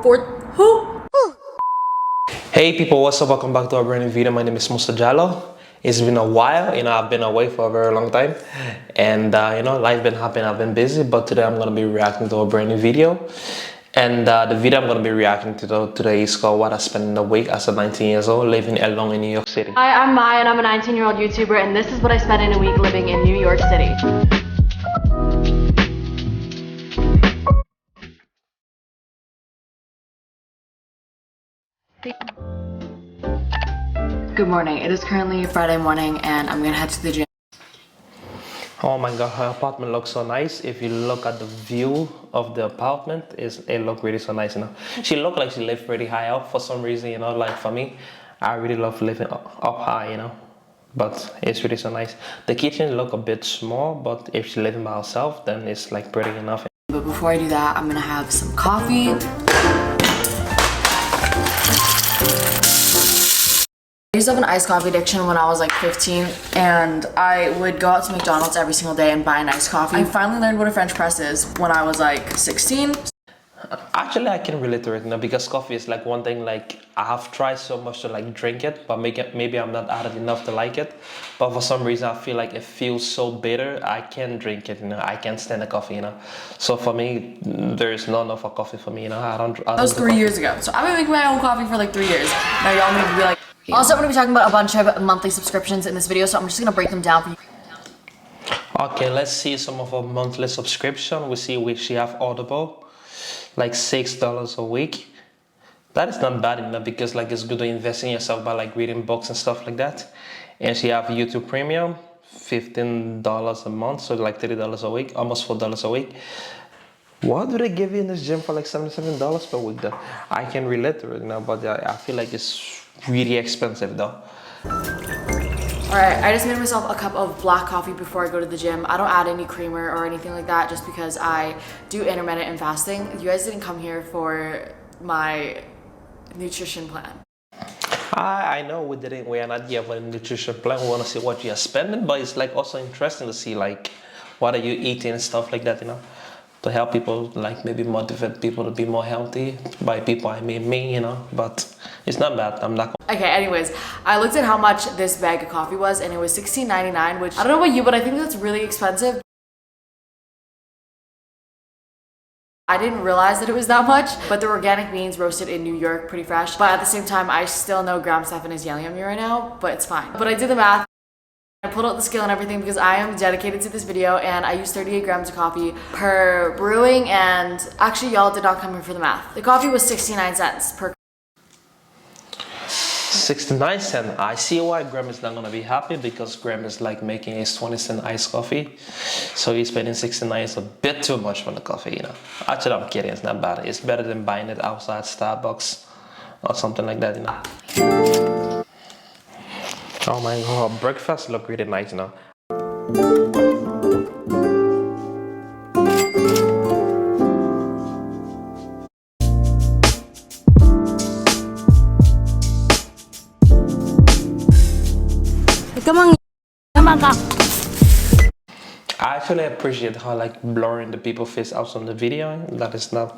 Hey people, what's up? Welcome back to a brand new video. My name is Musa Jallo. It's been a while, I've been away for a very long time, and life been happening. I've been busy, but today I'm gonna be reacting to a brand new video. And the video I'm gonna be reacting to today is called "What I Spent in a Week as a 19 years old living alone in New York City." Hi, I'm Mai, and I'm a 19-year-old YouTuber, and this is what I spent in a week living in New York City. Good morning. It is currently Friday morning, and I'm gonna head to the gym. Oh my god, her apartment looks so nice. If you look at the view of the apartment, it look really so nice, She looked like she lived pretty high up for some reason, like for me, I really love living up high, But it's really so nice. The kitchen look a bit small, but if she's living by herself, then it's like pretty enough. But before I do that, I'm gonna have some coffee. I used to have an iced coffee addiction when I was like 15, and I would go out to McDonald's every single day and buy an iced coffee. I finally learned what a French press is when I was like 16. Actually, I can relate to it, because coffee is like one thing, like I have tried so much to like drink it, but maybe I'm not added enough to like it. But for some reason, I feel like it feels so bitter, I can't drink it, I can't stand the coffee, So for me, there is not enough of coffee for me, I don't That was 3 years ago. So I've been making my own coffee for like 3 years. Now y'all need to be like, yeah. Also, I'm gonna be talking about a bunch of monthly subscriptions in this video, so I'm just gonna break them down for you. Okay, let's see some of our monthly subscription. We see she have Audible, like $6 a week. That is not bad enough, because like it's good to invest in yourself by like reading books and stuff like that. And she have YouTube Premium, $15 a month, so like $30 a week, almost $4 a week. What do they give you in this gym for like $77 per week though? I can relate to it but I feel like it's really expensive though. Alright, I just made myself a cup of black coffee before I go to the gym. I don't add any creamer or anything like that just because I do intermittent fasting. You guys didn't come here for my nutrition plan. I know we are not here for a nutrition plan. We want to see what you are spending, but it's like also interesting to see like what are you eating and stuff like that, to help people, like maybe motivate people to be more healthy. By people I mean me, but it's not bad. I'm not. Okay, anyways, I looked at how much this bag of coffee was, and it was $16.99, which I don't know about you, but I think that's really expensive. I didn't realize that it was that much, but they're organic beans roasted in New York, pretty fresh. But at the same time, I still know Graham Stephan is yelling at me right now, but it's fine. But I did the math. I pulled out the scale and everything because I am dedicated to this video, and I used 38 grams of coffee per brewing, and actually y'all did not come here for the math. The coffee was 69 cents per 69 cents. I see why Graham is not gonna be happy, because Graham is like making his 20-cent iced coffee, so he's spending 69 is a bit too much for the coffee, Actually, I'm kidding. It's not bad. It's better than buying it outside Starbucks or something like that, Oh my god, breakfast look really nice now. I actually appreciate how like blurring the people's face out on the video. That is not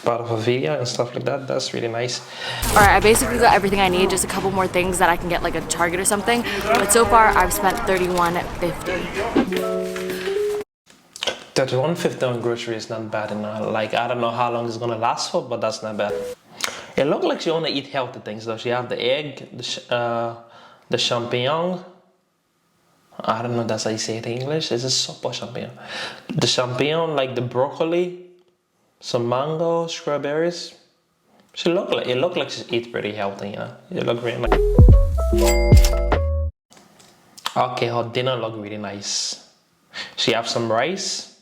part of a video and stuff like that. That's really nice. Alright, I basically got everything I need, just a couple more things that I can get like a Target or something. But so far I've spent $31.50. $31.50 on grocery is not bad enough. Like I don't know how long it's gonna last for, but that's not bad. It looks like she only eat healthy things though. She have the egg, the champignon. I don't know if that's how you say it in English. Is it soup or champignon? The champignon, like the broccoli, some mango, strawberries. It look like she eats pretty healthy, It look really nice. Okay, her dinner look really nice. She have some rice,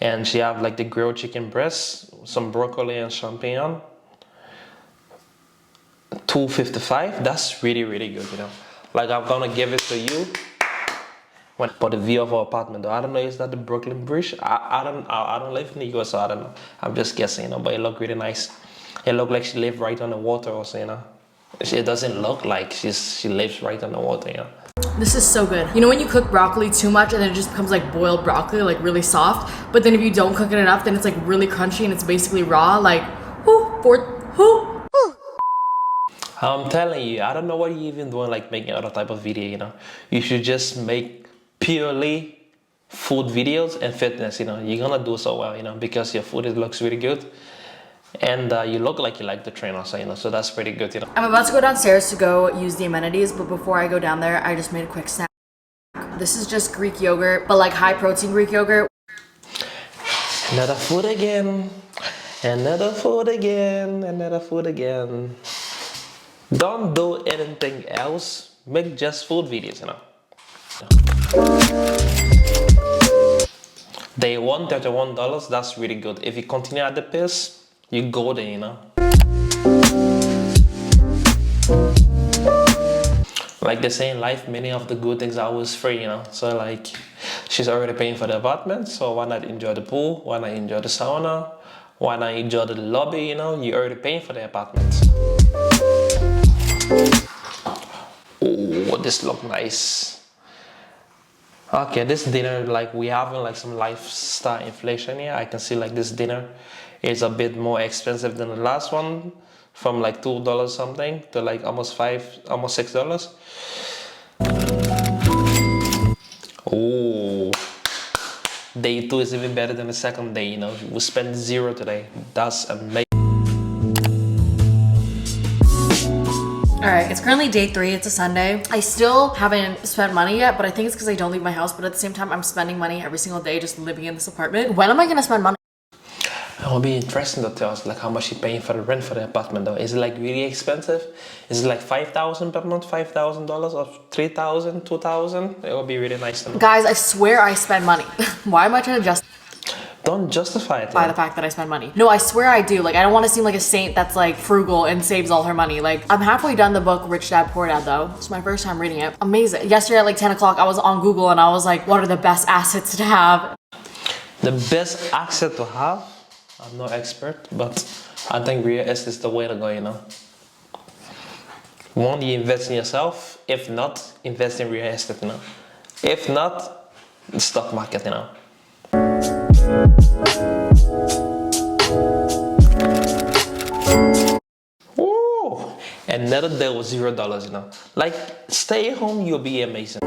and she have like the grilled chicken breast, some broccoli and champignon. $2.55. That's really good, Like I'm gonna give it to you. For the view of our apartment though, I don't know, is that the Brooklyn Bridge? I don't live in the US, so I don't know. I'm just guessing, but it looked really nice. It looked like she lived right on the water also, It doesn't look like she lives right on the water, This is so good. You know when you cook broccoli too much and then it just becomes like boiled broccoli, like really soft, but then if you don't cook it enough, then it's like really crunchy and it's basically raw, like, whoo. Who? I'm telling you, I don't know what you're even doing, like making other type of video, you know. You should just make purely food videos and fitness, you know. You're gonna do so well, you know, because your food looks really good. And you look like you like to train also, you know, so that's pretty good, you know. I'm about to go downstairs to go use the amenities, but before I go down there, I just made a quick snack. This is just Greek yogurt, but like high protein Greek yogurt. Another food again. Another food again. Another food again. Don't do anything else. Make just food videos, you know. Day one, $31. That's really good. If you continue at the pace, you go there, you know. Like they say in life, many of the good things are always free, you know. So like, she's already paying for the apartment, so why not enjoy the pool? Why not enjoy the sauna? Why not enjoy the lobby, you know? You're already paying for the apartment. Oh, this look nice. Okay, this dinner, like we having like some lifestyle inflation here. I can see like this dinner is a bit more expensive than the last one, from like $2 something to like almost $6. Oh, day 2 is even better than the second day, you know. We spent 0 today. That's amazing. Alright, it's currently day 3, it's a Sunday. I still haven't spent money yet, but I think it's because I don't leave my house, but at the same time, I'm spending money every single day just living in this apartment. When am I gonna spend money? It will be interesting to tell us like how much you're paying for the rent for the apartment though. Is it like really expensive? Is it like $5,000 per month, $5,000 or $3,000, $2,000? It will be really nice to know. Guys, I swear I spend money. Why am I trying to justify Don't justify it. the fact that I spend money? No, I swear I do. Like, I don't want to seem like a saint that's like frugal and saves all her money. Like, I'm halfway done the book Rich Dad Poor Dad though. It's my first time reading it. Amazing. Yesterday at like 10 o'clock, I was on Google and I was like, what are the best assets to have? The best asset to have? I'm no expert, but I think real estate is the way to go, you know. One, you invest in yourself. If not, invest in real estate, you know. If not, the stock market, you know. Woo! Another day with $0, you know. Like, stay home, you'll be amazing.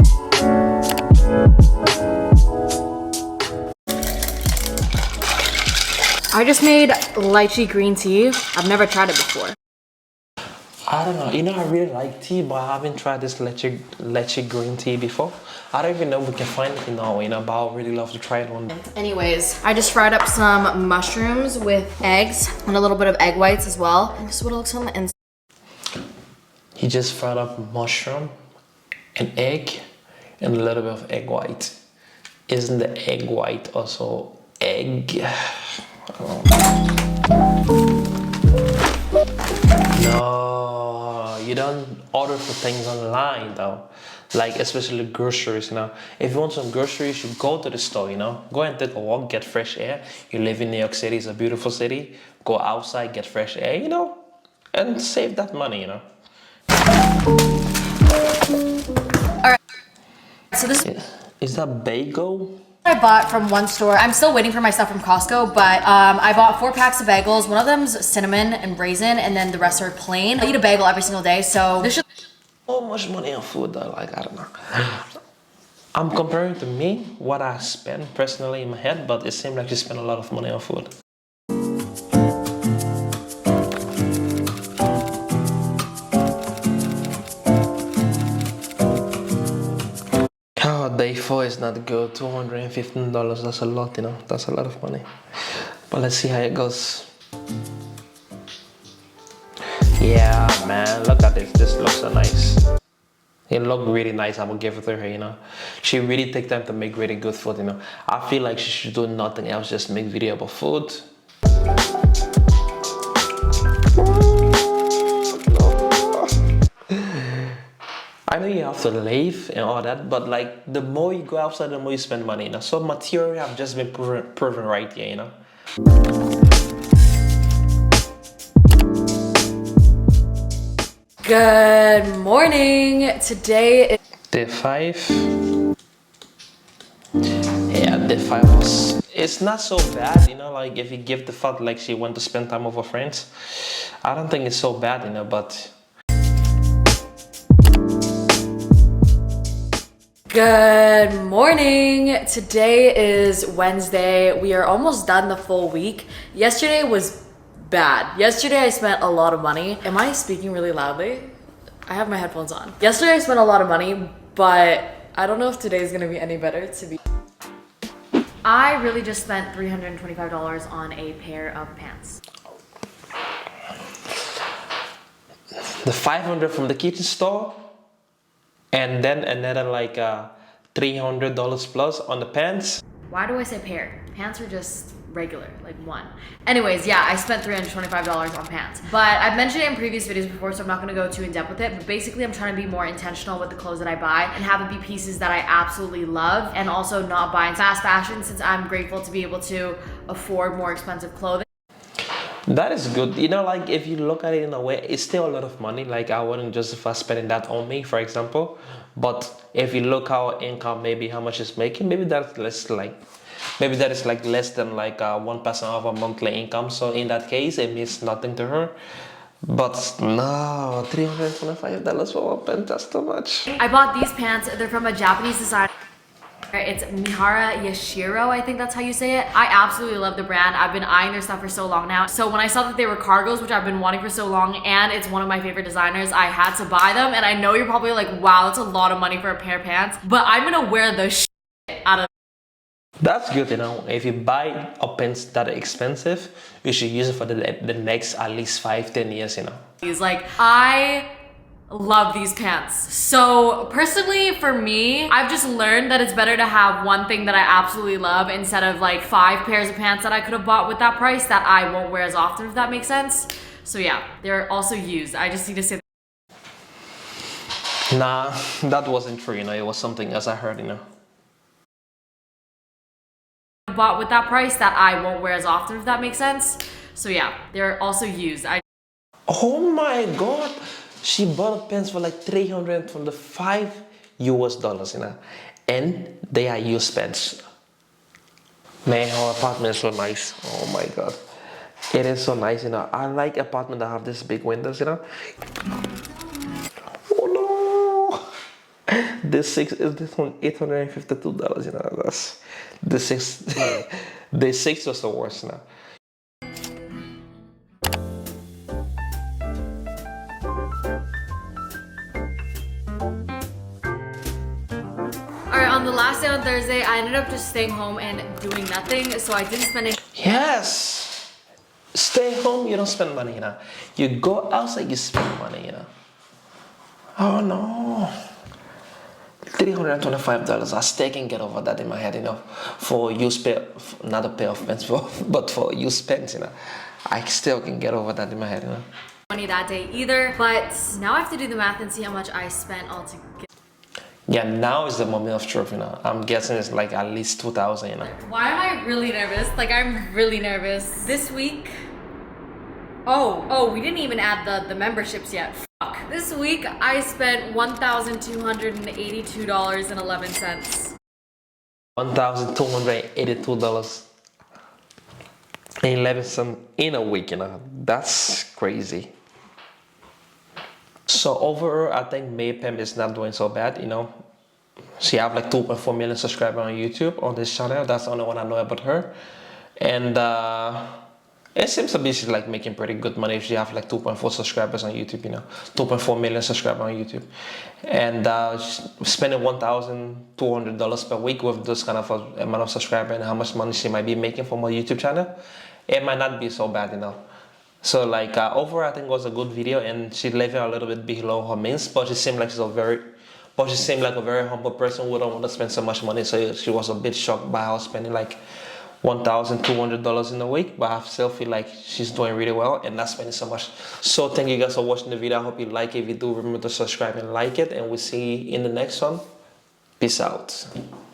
I just made lychee green tea. I've never tried it before. I don't know, you know, I really like tea, but I haven't tried this lychee green tea before. I don't even know if we can find it in Norway, you know, but I would really love to try it one day. Anyways, I just fried up some mushrooms with eggs and a little bit of egg whites as well. And this is what it looks on the inside. He just fried up mushroom, an egg, and a little bit of egg white. Isn't the egg white also egg? No, you don't order for things online though. Like especially groceries, you know. If you want some groceries, you go to the store, you know. Go and take a walk, get fresh air. You live in New York City, it's a beautiful city. Go outside, get fresh air, you know, and save that money, you know. Alright, so this is that bagel? I bought from one store. I'm still waiting for my stuff from Costco, but I bought 4 packs of bagels. One of them's cinnamon and raisin, and then the rest are plain. I eat a bagel every single day, so this should... So much money on food though, like, I don't know. I'm comparing to me, what I spend personally in my head, but it seems like you spend a lot of money on food. Day 4 is not good. $215, that's a lot, you know. That's a lot of money. But let's see how it goes. Yeah, man, look at this. This looks so nice. It looked really nice. I will give it to her, you know. She really take time to make really good food, you know. I feel like she should do nothing else, just make video about food. I know you have to live and all that, but like the more you go outside, the more you spend money, you know. So material have just been proven right here, you know. Good morning. Today is Day 5. Yeah, day 5 was it's not so bad, you know, like if you give the fact like she went to spend time with her friends, I don't think it's so bad, you know, but. Good morning. Today is Wednesday. We are almost done the full week. Yesterday was bad. Yesterday I spent a lot of money. Am I speaking really loudly? I have my headphones on. Yesterday I spent a lot of money, but I don't know if today's gonna be any better to be. I really just spent $325 on a pair of pants. The 500 from the kitchen store, and then another like $300 plus on the pants. Why do I say pair? Pants are just regular, like one. Anyways, yeah, I spent $325 on pants. But I've mentioned it in previous videos before, so I'm not gonna go too in depth with it. But basically, I'm trying to be more intentional with the clothes that I buy and have it be pieces that I absolutely love, and also not buying fast fashion, since I'm grateful to be able to afford more expensive clothing. That is good. You know, like if you look at it in a way, it's still a lot of money. Like I wouldn't justify spending that on me, for example. But if you look our income, maybe how much it's making, maybe that's less like, maybe that is like less than like 1% of our monthly income. So in that case, it means nothing to her. But no, $325 for one pant, that's too much. I bought these pants. They're from a Japanese designer. It's Mihara Yashiro, I think that's how you say it. I absolutely love the brand. I've been eyeing their stuff for so long now. So when I saw that they were cargos, which I've been wanting for so long, and it's one of my favorite designers, I had to buy them. And I know you're probably like, wow, that's a lot of money for a pair of pants. But I'm gonna wear the shit out of. That's good, you know. If you buy a pants that are expensive, you should use it for the next at least 5-10 years, you know. He's like, I love these pants. So personally for me, I've just learned that it's better to have one thing that I absolutely love instead of like 5 pairs of pants that I could have bought with that price that I won't wear as often, if that makes sense. So yeah, they're also used. I just need to say Nah, that wasn't true, you know. It was something else I heard, you know. bought with that price that I won't wear as often, if that makes sense. So yeah, they're also used. Oh my god, she bought pants for like 325 US dollars, you know, and they are used pants. Man, her apartment is so nice. Oh my god, it is so nice, you know. I like apartment that have this big windows, you know. Oh no, this one $852, you know. That's the six. The six was the worst now. Alright, on the last day on Thursday, I ended up just staying home and doing nothing, so I didn't spend any. Yes! Stay home, you don't spend money, you know. You go outside, you spend money, you know. Oh no. $325. I still can get over that in my head, you know. For used pair, not a pair of pants, but for used pants, you know. I still can get over that in my head, you know. Money that day either, but now I have to do the math and see how much I spent altogether. Yeah, now is the moment of truth, you know. I'm guessing it's like at least 2,000, you know. Why am I really nervous? Like, I'm really nervous. This week, oh, we didn't even add the memberships yet. Fuck. This week, I spent $1,282.11. $1,282.11 in a week, you know. That's crazy. So overall, I think MAI PHAM is not doing so bad, you know. She have like 2.4 million subscribers on YouTube on this channel. That's the only one I know about her. And it seems to be she's like making pretty good money if she have like 2.4 subscribers on YouTube, you know. 2.4 million subscribers on YouTube. And spending $1,200 per week with this kind of amount of subscribers and how much money she might be making from her YouTube channel, it might not be so bad, you know. So like overall, I think it was a good video, and she living a little bit below her means, but she seemed like a very humble person who don't want to spend so much money. So she was a bit shocked by her spending like $1,200 in a week, but I still feel like she's doing really well and not spending so much. So thank you guys for watching the video. I hope you like it. If you do, remember to subscribe and like it, and we'll see you in the next one. Peace out.